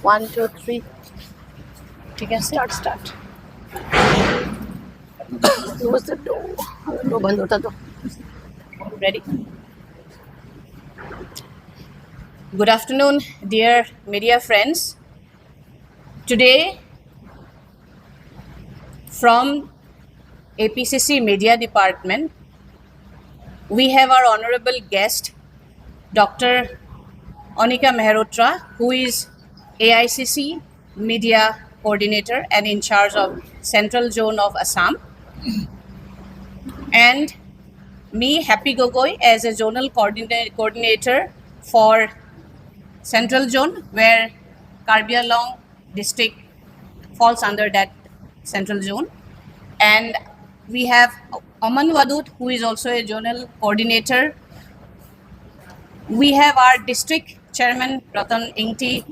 1, 2, 3. ठीक है, start. Close the door. Door बंद होता तो. Ready? Good afternoon, dear media friends. Today, from APCC Media Department, we have our honorable guest, Dr. Anika Mehrotra, who is AICC Media Coordinator and in charge of Central Zone of Assam, and me, Happy Gogoi, as a zonal coordinator for Central Zone, where Karbi Anglong district falls under that Central Zone. And we have Aman Wadud, who is also a zonal coordinator. We have our district chairman, Ratan Ingti,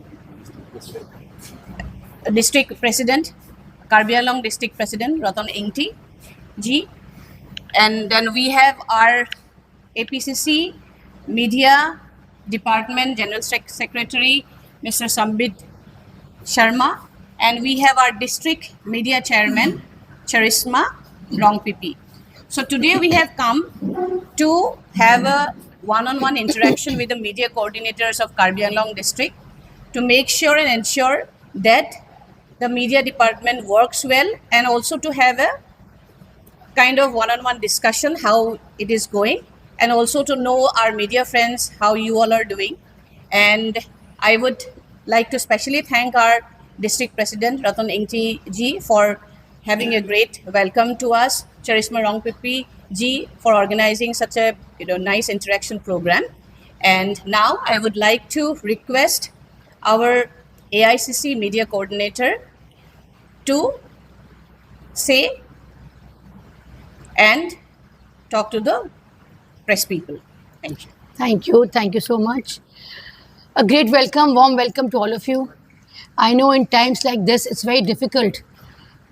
district president, Karbi Anglong district president, Ratan Ingti ji. And then we have our APCC Media Department General Secretary, Mr. Sambit Sharma. And we have our district media chairman, Charisma Rongpipi. So today we have come to have a one-on-one interaction with the media coordinators of Karbi Anglong district to make sure and ensure that the media department works well, and also to have a kind of one-on-one discussion how it is going, and also to know our media friends how you all are doing. And I would like to specially thank our district president Ratan Ingti ji for having a great welcome to us, Charisma Rongpipi ji for organizing such a nice interaction program. And now I would like to request our AICC media coordinator to say and talk to the press people. Thank you. Thank you so much. A great welcome, warm welcome to all of you. I know in times like this, it's very difficult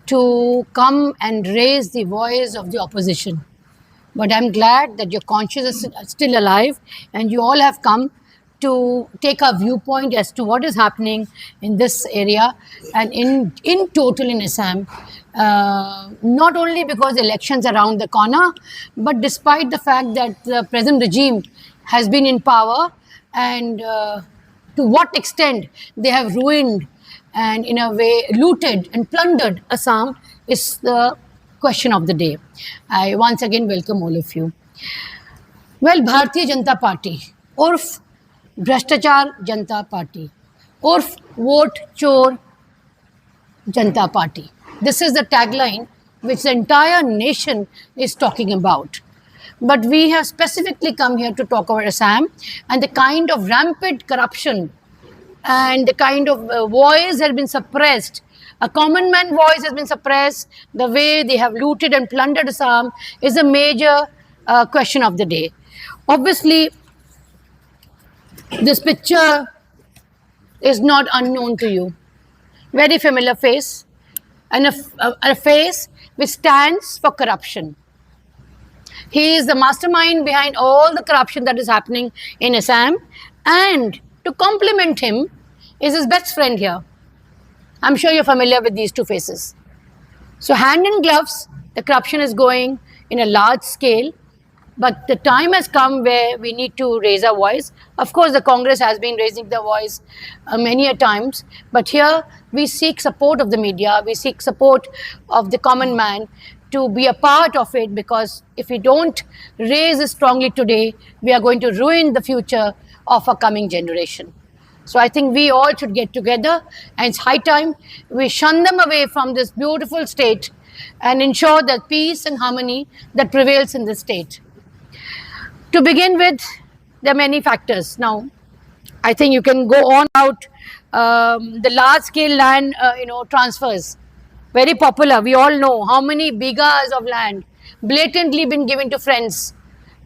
to come and raise the voice of the opposition. But I'm glad that your conscience is still alive and you all have come to take a viewpoint as to what is happening in this area and in total in Assam. Not only because the elections are around the corner, but despite the fact that the present regime has been in power, and to what extent they have ruined and in a way looted and plundered Assam is the question of the day. I once again welcome all of you. Well, Bharatiya Janata Party, urf Bhrashtachar Janata Party, urf Vote Chor Janata Party. This is the tagline which the entire nation is talking about. But we have specifically come here to talk about Assam and the kind of rampant corruption and the kind of voice has been suppressed. A common man voice has been suppressed. The way they have looted and plundered Assam is a major question of the day. Obviously, this picture is not unknown to you. Very familiar face, and a face which stands for corruption. He is the mastermind behind all the corruption that is happening in Assam, and to complement him is his best friend here. I'm sure you're familiar with these two faces. So hand in gloves, the corruption is going in a large scale, but the time has come where we need to raise our voice. Of course, the Congress has been raising their voice many a times, but here we seek support of the media, we seek support of the common man to be a part of it, because if we don't raise it strongly today, we are going to ruin the future of our coming generation. So I think we all should get together, and it's high time we shun them away from this beautiful state and ensure that peace and harmony that prevails in this state. To begin with, there are many factors. Now, I think you can go on about the large-scale land, transfers. Very popular. We all know how many bighas of land blatantly been given to friends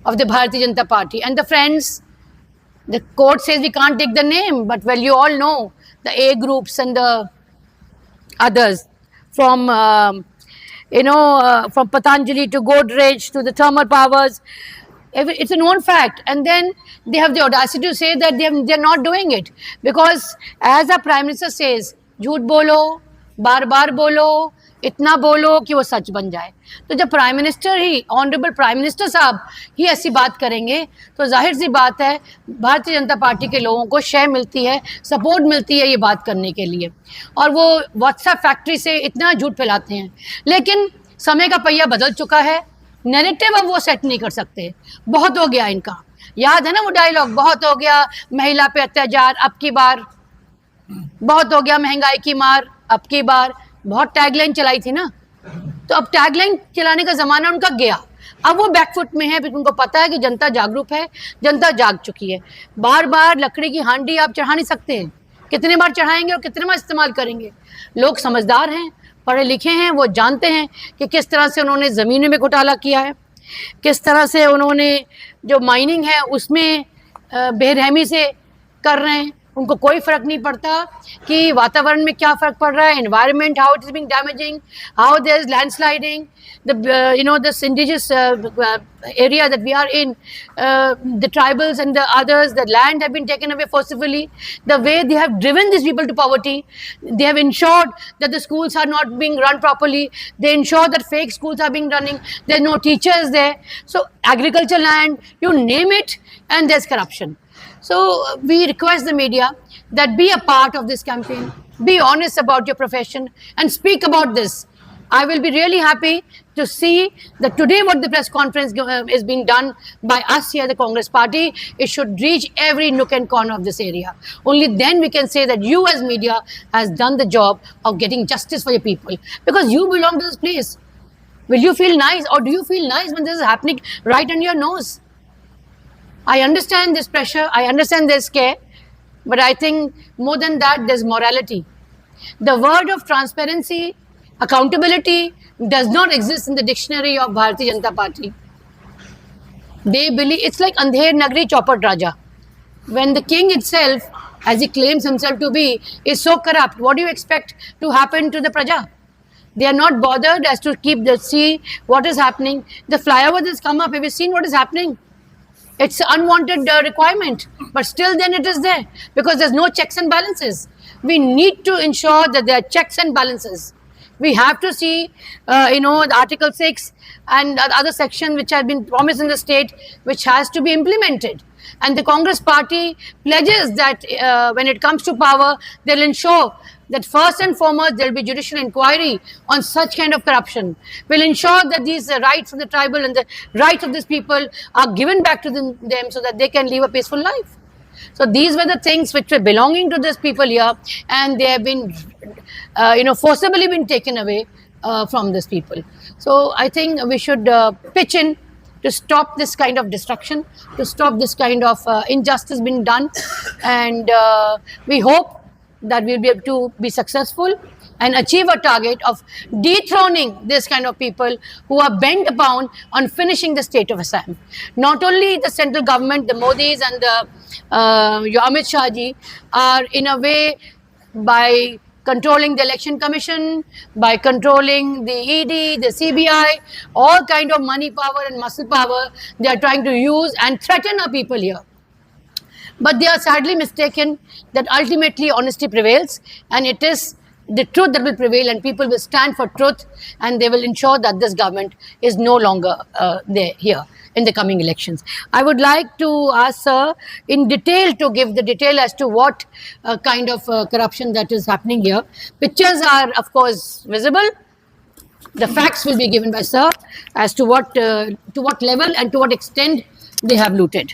of the Bharatiya Janata Party. And the friends, the court says we can't take the name, but well, you all know the A groups and the others from from Patanjali to Godrej to the thermal powers. It's a known fact. And then they have the audacity to say that they're not doing it. Because as our Prime Minister says, झूठ बोलो, बार बार बोलो, इतना बोलो कि वो सच बन जाए. तो जब प्राइम मिनिस्टर ही, ऑनरेबल प्राइम मिनिस्टर साहब ही ऐसी बात करेंगे, तो जाहिर सी बात है भारतीय जनता पार्टी के लोगों को शय मिलती है, सपोर्ट मिलती है ये बात करने के लिए. और वो व्हाट्सएप फैक्ट्री से इतना झूठ फैलाते हैं. लेकिन समय का पहिया बदल चुका है, नैरेटिव अब वो सेट नहीं कर सकते. बहुत हो गया इनका. याद है ना वो डायलॉग, बहुत हो गया महिला पे अत्याचार अब की बार, बहुत हो गया महंगाई की मार अब की बार. बहुत टैगलाइन चलाई थी ना. तो अब टैगलाइन चलाने का जमाना उनका गया. अब वो बैकफुट में है, उनको पता है कि जनता जागरूक है, जनता जाग चुकी है. बार बार लकड़ी की हांडी आप चढ़ा नहीं सकते हैं. कितने बार चढ़ाएंगे और कितने बार इस्तेमाल करेंगे. लोग समझदार हैं, पढ़े लिखे हैं, वो जानते हैं कि किस तरह से उन्होंने ज़मीनों में घोटाला किया है, किस तरह से उन्होंने जो माइनिंग है उसमें बेरहमी से कर रहे हैं. उनको कोई फ़र्क नहीं पड़ता कि वातावरण में क्या फ़र्क पड़ रहा है, environment how it is being damaging, how there is landsliding, this indigenous area that we are in, the tribals and the others, the land have been taken away forcibly, the way they have driven these people to poverty. They have ensured that the schools are not being run properly, they ensure that fake schools are being running, there are no teachers there. So agriculture land, you name it, and there's corruption. So we request the media that be a part of this campaign, be honest about your profession and speak about this. I will be really happy to see that today what the press conference is being done by us here, the Congress Party, it should reach every nook and corner of this area. Only then we can say that you as media has done the job of getting justice for your people, because you belong to this place. Will you feel nice, or do you feel nice when this is happening right under your nose? I understand this pressure, I understand this care, but I think more than that, there's morality. The word of transparency, accountability does not exist in the dictionary of Bharatiya Janata Party. They believe it's like Andher Nagri Chaupat Raja. When the king itself, as he claims himself to be, is so corrupt, what do you expect to happen to the Praja? They are not bothered as to see what is happening. The flyover that's come up, have you seen what is happening? It's an unwanted requirement, but still then it is there because there's no checks and balances. We need to ensure that there are checks and balances. We have to see, the Article 6 and other sections which have been promised in the state, which has to be implemented. And the Congress Party pledges that when it comes to power, they'll ensure that first and foremost, there will be judicial inquiry on such kind of corruption. We'll ensure that these rights of the tribal and the rights of these people are given back to them so that they can live a peaceful life. So these were the things which were belonging to these people here, and they have been, forcibly been taken away from these people. So I think we should pitch in to stop this kind of destruction, to stop this kind of injustice being done, and we hope that we'll be able to be successful and achieve a target of dethroning this kind of people who are bent upon on finishing the state of Assam. Not only the central government, the Modis and the Amit Shah ji are in a way by controlling the election commission, by controlling the ED, the CBI, all kind of money power and muscle power they are trying to use and threaten our people here. But they are sadly mistaken that ultimately honesty prevails, and it is the truth that will prevail, and people will stand for truth, and they will ensure that this government is no longer here in the coming elections. I would like to ask Sir in detail to give the detail as to what kind of corruption that is happening here. Pictures are of course visible. The facts will be given by Sir as to what level and to what extent they have looted.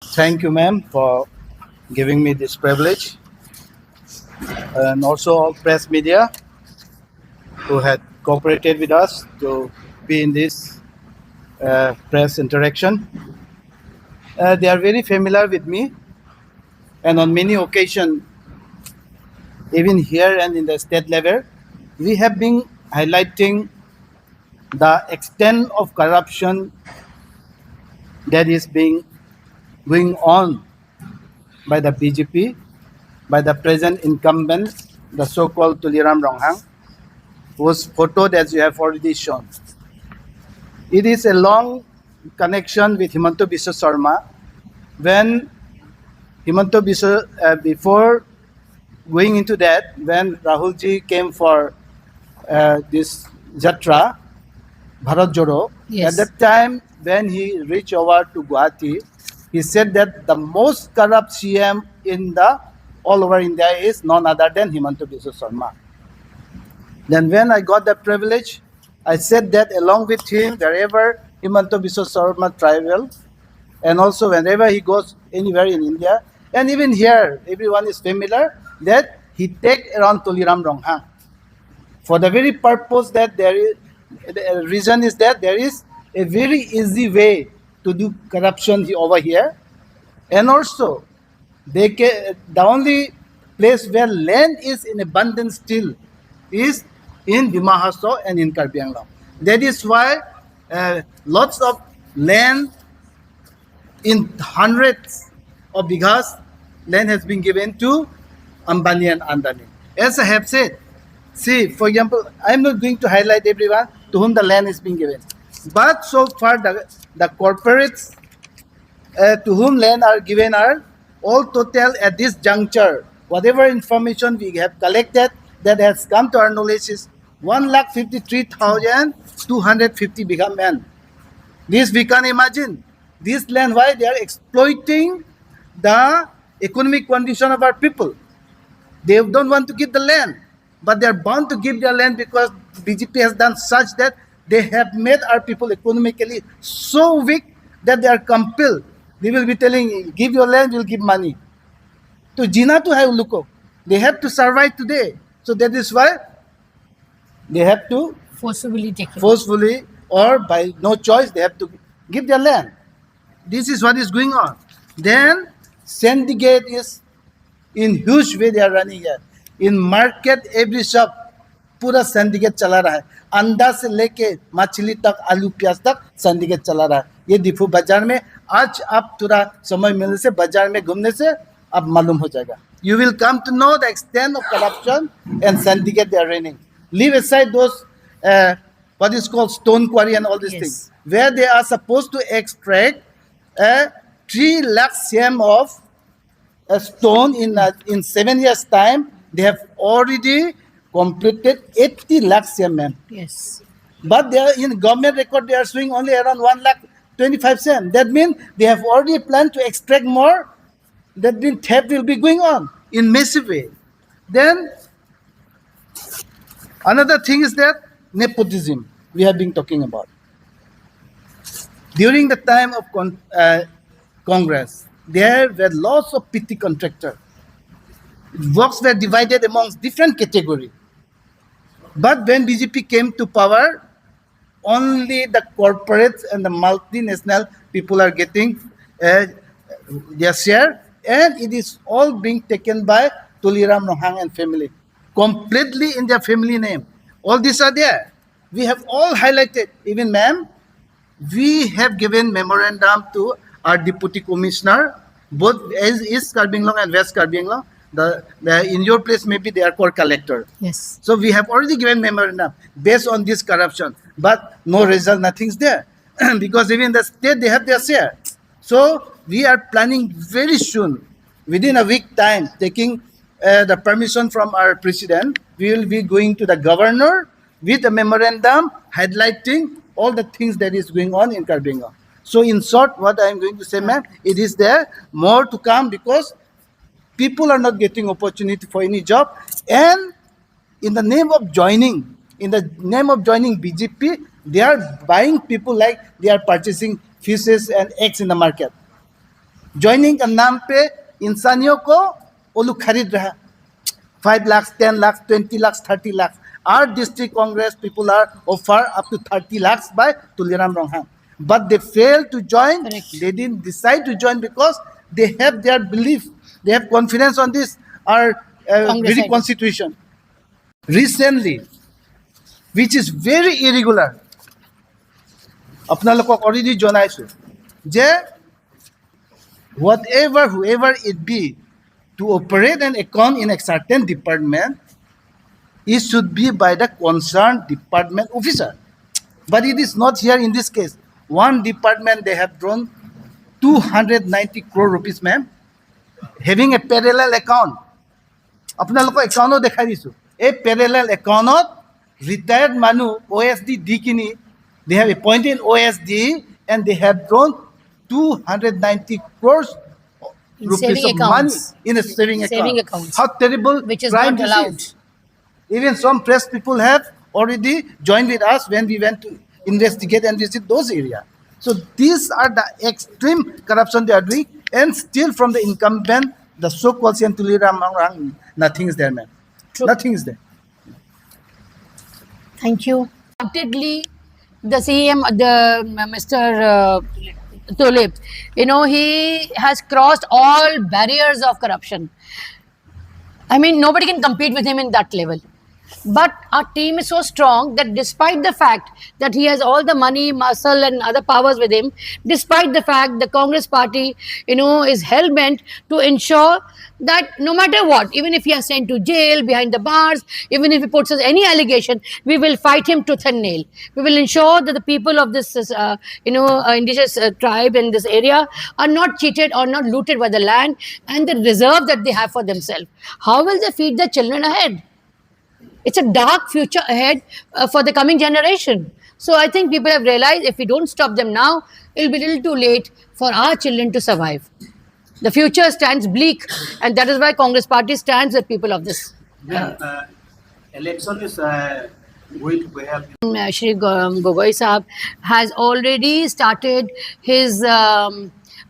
Thank you, ma'am, for giving me this privilege, and also all press media who had cooperated with us to be in this press interaction. They are very familiar with me, and on many occasions, even here and in the state level, we have been highlighting the extent of corruption that is going on by the BJP, by the present incumbent, the so-called Tuliram Ronghang, whose photo that you have already shown. It is a long connection with Himanta Biswa Sarma. When Himanta Biswa, before going into that, when Rahul ji came for this Jatra, Bharat Jodo, Yes. at that time when he reached over to Guwahati, he said that the most corrupt CM in the all over India is none other than Himanta Biswa Sarma. Then when I got the privilege, I said that along with him, wherever Himanta Biswa Sarma travel, and also whenever he goes anywhere in India, and even here, everyone is familiar that he take around Tuliram Ronghang. For the very purpose that there is, the reason is that there is a very easy way to do corruption over here, and also the only place where land is in abundance still is in Dima Hasao and in Karbi Anglong. That is why lots of land in hundreds of bighas land has been given to Ambani and Andani. As I have said, see, for example, I'm not going to highlight everyone to whom the land is being given. But so far, the corporates to whom land are given are all total at this juncture. Whatever information we have collected that has come to our knowledge is 1,53,250 bigha land. This we can imagine. This land, why they are exploiting the economic condition of our people. They don't want to give the land, but they are bound to give their land because BJP has done such that they have made our people economically so weak that they are compelled. They will be telling, give your land, we'll give money. To Jina to have Luko. They have to survive today. So that is why they have to Forcibly taken. forcefully or by no choice, they have to give their land. This is what is going on. Then syndicate is in huge way they are running here. In market, every shop, पूरा syndicate चला रहा है. अंडा से लेके मछली तक, आलू प्याज तक syndicate चला रहा है. ये डिफू बाजार में आज आप थोड़ा समय मिलने से बाजार में घूमने से अब मालूम हो जाएगा. You will come to know the extent of corruption and syndicate they are running. Leave aside those what is called stone quarry and all these Yes. things, where they are supposed to extract 3 lakh cm of a stone in 7 years time. They have already completed 80 lakh cm, ma'am. Yes. But they are in government record, they are showing only around 1 lakh 25 cm. That means they have already planned to extract more. That means theft will be going on in massive way. Then another thing is that nepotism we have been talking about. During the time of Congress, there were lots of petty contractors. Works were divided amongst different categories. But when BJP came to power, only the corporates and the multinational people are getting their share, and it is all being taken by Tuliram Ronghang and family, completely in their family name. All these are there. We have all highlighted, even ma'am, we have given memorandum to our deputy commissioner, both as East Karbi Anglong and West Karbi Anglong. In your place, maybe they are called collector. Yes. So we have already given memorandum based on this corruption, but no result, nothing's there. Because even the state, they have their share. So we are planning very soon, within a week time, taking the permission from our president. We will be going to the governor with a memorandum highlighting all the things that is going on in Karbi Anglong. So in short, what I am going to say, ma'am, it is there more to come because people are not getting opportunity for any job, and in the name of joining BJP, they are buying people like they are purchasing fishes and eggs in the market. Joining का नाम पे इंसानियों को वो लोग खरीद रहा है. 5 lakhs, 10 lakhs, 20 lakhs, 30 lakhs. Our district Congress people are offered up to 30 lakhs by Tuliram Ronghang. But they failed to join. Correct. They didn't decide to join because they have their belief. They have confidence on this, our Congress very idea. constitution. Recently, which is very irregular, আপোনালোকক already জনাইছো যে whoever it be, to operate an account in a certain department, it should be by the concerned department officer. But it is not here in this case. one department they have drawn 290 crore rupees, ma'am, having a parallel account. আপোনালোকৰ একাউণ্টো দেখাই দিছোঁ। এই parallel একাউণ্টত retired মানুহ OSD দি কিনি they have appointed OSD and they have drawn 290 crores In rupees saving of accounts. money in a saving account. accounts. How terrible Which is crime not this allowed. is. Even some press people have already joined with us when we went to investigate and visit those areas. So these are the extreme corruption they are doing, and still from the incumbent, the so-called Tulira Mangrang, nothing is there, man. True. Nothing is there. Thank you. Undoubtedly, the CM, Mr. Tulip, he has crossed all barriers of corruption. I mean, nobody can compete with him in that level. But our team is so strong that despite the fact that he has all the money, muscle and other powers with him, despite the fact the Congress party, is hell-bent to ensure that no matter what, even if he is sent to jail, behind the bars, even if he puts us any allegation, we will fight him tooth and nail. We will ensure that the people of this, indigenous tribe in this area are not cheated or not looted by the land and the reserve that they have for themselves. How will they feed their children ahead? It's a dark future ahead for the coming generation. So I think people have realized if we don't stop them now, it'll be a little too late for our children to survive. The future stands bleak, and that is why Congress party stands with people of this. Election is going to have. Shri Gogoi Saab has already started his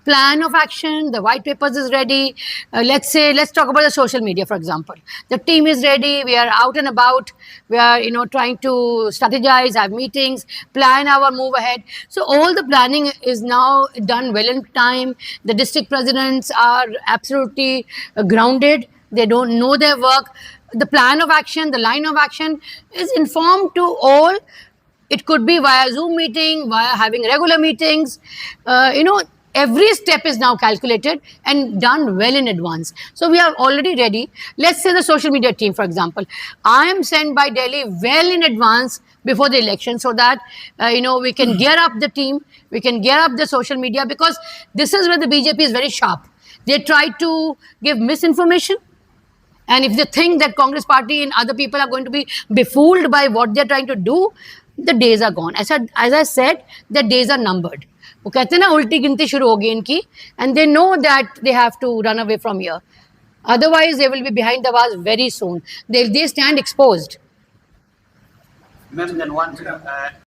plan of action. The white papers is ready. Let's talk about the social media, for example. The team is ready. We are out and about. We are, trying to strategize, have meetings, plan our move ahead. So all the planning is now done well in time. The district presidents are absolutely grounded. They don't know their work. The plan of action, the line of action is informed to all. It could be via Zoom meeting, via having regular meetings. Every step is now calculated and done well in advance. So we are already ready. Let's say the social media team, for example. I am sent by Delhi well in advance before the election so that, we can gear up the team, we can gear up the social media, because this is where the BJP is very sharp. They try to give misinformation. And if they think that Congress party and other people are going to be befooled by what they're trying to do, the days are gone. As I said, the days are numbered. वो कहते हैं ना उल्टी गिनती शुरू होगी इनकी, and they know that they have to run away from here. Otherwise, they will be behind the bars very soon. They stand exposed.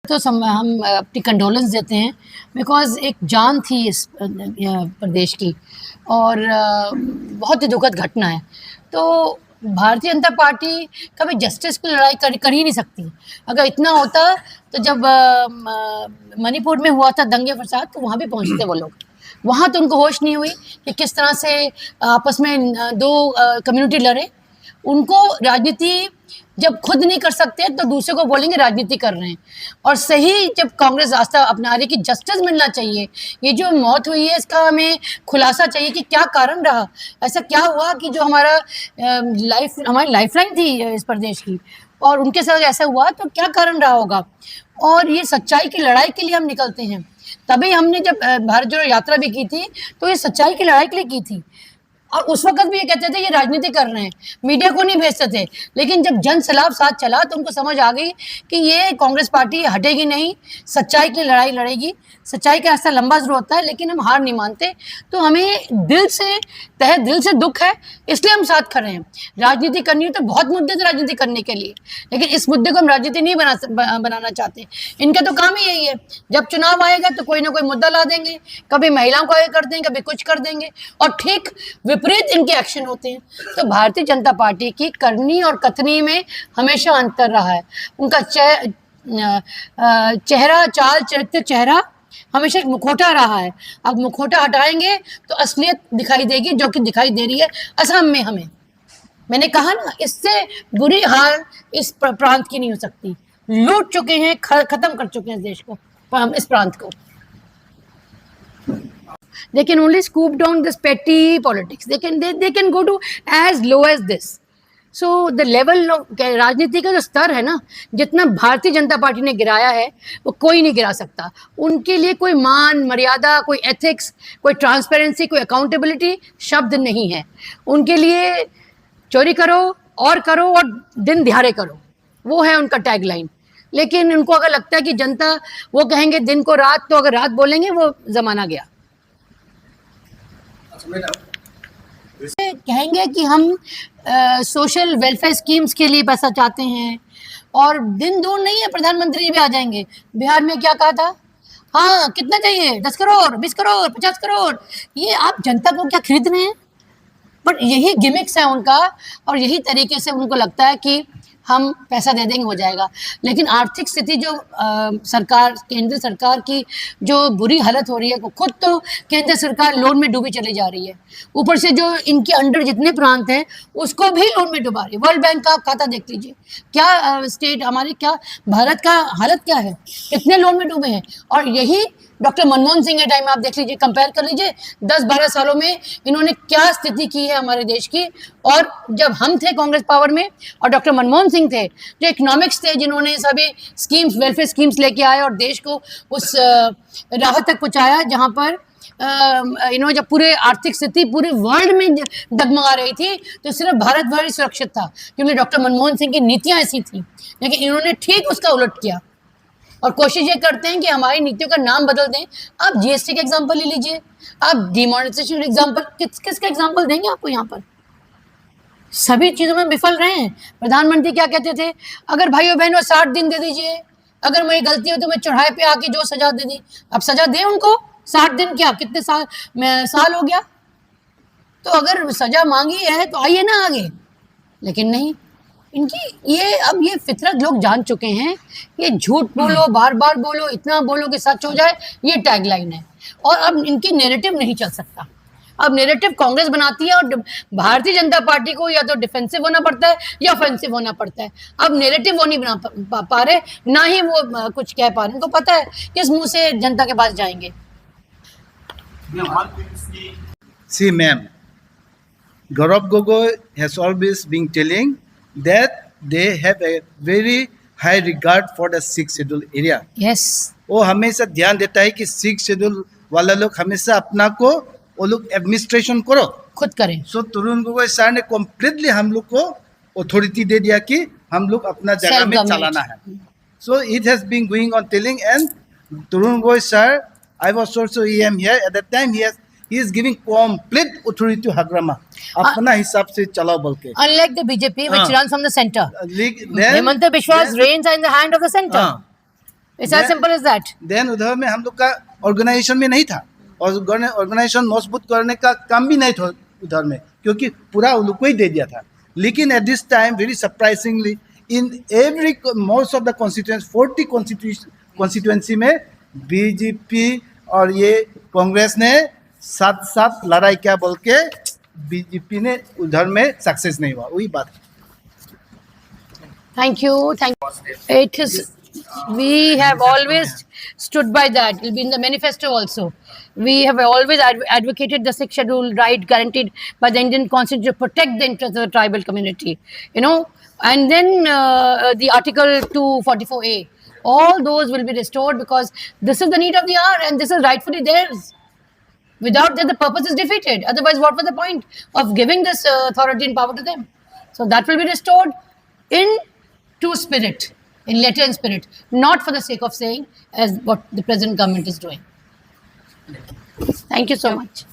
तो हम अपनी कंडोलेंस देते हैं, बिकॉज एक जान थी इस प्रदेश की और बहुत ही दुखद घटना है. तो भारतीय जनता पार्टी कभी जस्टिस की लड़ाई कर ही नहीं सकती. अगर इतना होता तो जब मणिपुर में हुआ था दंगे फसाद तो वहाँ भी पहुँचे थे वो लोग. वहाँ तो उनको होश नहीं हुई कि किस तरह से आपस में दो कम्युनिटी लड़े. उनको राजनीति जब खुद नहीं कर सकते तो दूसरे को बोलेंगे राजनीति कर रहे हैं. और सही जब कांग्रेस रास्ता अपना रही कि जस्टिस मिलना चाहिए, ये जो मौत हुई है इसका हमें खुलासा चाहिए कि क्या कारण रहा, ऐसा क्या हुआ कि जो हमारी लाइफलाइन थी इस प्रदेश की और उनके साथ ऐसा हुआ, तो क्या कारण रहा होगा. और ये सच्चाई की लड़ाई के लिए हम निकलते हैं. तभी हमने जब भारत जोड़ो यात्रा भी की थी तो ये सच्चाई की लड़ाई के लिए की थी. और उस वक्त भी ये कहते थे ये राजनीति कर रहे हैं, मीडिया को नहीं भेजते थे. लेकिन जब जन सलाब साथ चला तो उनको समझ आ गई कि ये कांग्रेस पार्टी हटेगी नहीं, सच्चाई की लड़ाई लड़ेगी. सच्चाई का रास्ता लंबा जरूर होता है लेकिन हम हार नहीं मानते. तो हमें दिल से तहे दिल से दुख है, इसलिए हम साथ खड़े हैं. राजनीति करनी है तो बहुत मुद्दे थे राजनीति करने के लिए, लेकिन इस मुद्दे को हम राजनीति नहीं बनाना चाहते. इनका तो काम ही यही है, जब चुनाव आएगा तो कोई ना कोई मुद्दा ला देंगे, कभी महिलाओं को आगे कर देंगे, कभी कुछ कर देंगे, और ठीक विपरीत इनके एक्शन होते हैं. तो भारतीय जनता पार्टी की करनी और कथनी में हमेशा अंतर रहा है. उनका चेहरा चाल चरित्र चेहरा हमेशा एक मुखौटा रहा है. अब मुखौटा हटाएंगे तो असलियत दिखाई देगी, जो कि दिखाई दे रही है असम में हमें. मैंने कहा ना, इससे बुरी हाल इस प्रांत की नहीं हो सकती. लूट चुके हैं, खत्म कर चुके हैं इस देश को, इस प्रांत को. They can only scoop down this petty politics. They can go to as low as this. So the level of राजनीति का जो स्तर है ना, जितना भारतीय जनता पार्टी ने गिराया है वो कोई नहीं गिरा सकता। उनके लिए कोई मान मर्यादा, कोई एथिक्स, कोई ट्रांसपेरेंसी, कोई अकाउंटेबिलिटी शब्द नहीं है। उनके लिए चोरी करो और दिन दिहाड़े करो, वो है उनका टैगलाइन। लेकिन उनको अगर लगता है कि जनता, वो कहेंगे दिन को रात, तो अगर रात बोलेंगे वो जमाना गया। कहेंगे कि हम सोशल वेलफेयर स्कीम्स के लिए पैसा चाहते हैं, और दिन दूर नहीं है प्रधानमंत्री भी आ जाएंगे। बिहार में क्या कहा था, हाँ कितना चाहिए, 10 करोड़, 20 करोड़, 50 करोड़। ये आप जनता को क्या खरीद रहे हैं? बट यही गिमिक्स है उनका, और यही तरीके से उनको लगता है कि हम पैसा दे देंगे हो जाएगा। लेकिन आर्थिक स्थिति जो सरकार, केंद्र सरकार की जो बुरी हालत हो रही है, खुद तो केंद्र सरकार लोन में डूबी चली जा रही है, ऊपर से जो इनके अंडर जितने प्रांत हैं उसको भी लोन में डुबा रही है। वर्ल्ड बैंक का खाता देख लीजिए, क्या स्टेट हमारे, क्या भारत का हालत क्या है, कितने लोन में डूबे हैं। और यही डॉक्टर मनमोहन सिंह के टाइम आप देख लीजिए, कंपेयर कर लीजिए, 10-12 सालों में इन्होंने क्या स्थिति की है हमारे देश की। और जब हम थे कांग्रेस पावर में, और डॉक्टर मनमोहन सिंह थे जो इकोनॉमिक्स थे, जिन्होंने सभी स्कीम्स, वेलफेयर स्कीम्स लेके आए और देश को उस राह तक पहुंचाया जहां पर इन्होंने, जब पूरे आर्थिक स्थिति पूरे वर्ल्ड में डगमगा रही थी, तो सिर्फ भारत भर ही सुरक्षित था, क्योंकि डॉक्टर मनमोहन सिंह की नीतियां ऐसी थी। लेकिन इन्होंने ठीक उसका उलट किया, और कोशिश ये करते हैं कि हमारी नीतियों का नाम बदल दें। आप जीएसटी का एग्जांपल ले लीजिए, आप डिमोनेटाइजेशन एग्जांपल, किसका एग्जांपल देंगे आपको? यहाँ पर सभी चीज़ों में विफल रहे हैं। प्रधानमंत्री क्या कहते थे, अगर भाइयों बहनों 60 दिन दे दीजिए, अगर मेरी गलती हो तो मैं चौराहे पे आके जो सजा दे दी। अब सजा दें उनको 60 दिन, क्या कितने साल हो गया? तो अगर सजा मांगी है तो आइए ना आगे। लेकिन नहीं, इनकी ये फितरत लोग जान चुके हैं। ये झूठ बोलो, बार बार बोलो, इतना बोलो कि सच हो जाए, ये टैगलाइन है। और अब इनकी नैरेटिव नहीं चल सकता। अब नैरेटिव कांग्रेस बनाती है, और भारतीय जनता पार्टी को या तो डिफेंसिव होना पड़ता है या ऑफेंसिव होना पड़ता है। अब नैरेटिव वो नहीं बना पा रहे, ना ही वो कुछ कह पा रहे। उनको पता है किस मुंह से जनता के पास जाएंगे। See, ma'am, Gaurav Gogoi has always been telling that they have a very high regard for the 6th schedule area. Yes, वो हमेशा ध्यान देता है कि 6th schedule वाला लोग हमेशा अपना को, वो लोग एडमिनिस्ट्रेशन करो, खुद करें। सो तरुण गोगोई सर ने कम्प्लीटली हम लोग को अथॉरिटी दे दिया कि हम लोग अपना जगह में चलाना है। So it has been going on telling, and Tarun Gogoi sir, I was also EM here at that time, he is giving complete authority to Hagrama, अपना हिसाब से चलाओ बोल के। Unlike the BJP which runs from the center, Then Hemanta Biswa's reins are in the hand of the center. It's as simple as that. Then उधर में हम लोग का ऑर्गेनाइजेशन में नहीं था, और ऑर्गेनाइजेशन मजबूत करने का काम भी नहीं था उधर में, क्योंकि पूरा उन लोग को ही दे दिया था। लेकिन at this time very surprisingly in every most of the constituency, 40 constituency में बीजेपी और ये कांग्रेस ने साथ लड़ाई क्या बोल के बीजेपी ने उधर में सक्सेस नहीं हुआ। वही बात। Thank you. It is. We have always stood by that. It will be in the manifesto also. We have always advocated the 6th schedule right guaranteed by the Indian Constitution to protect the interests of the tribal community. And then the Article 244A. All those will be restored because this is the need of the hour and this is rightfully theirs. Without that, the purpose is defeated. Otherwise, what was the point of giving this authority and power to them? So that will be restored in true spirit, in letter and spirit, not for the sake of saying as what the present government is doing. Thank you so much.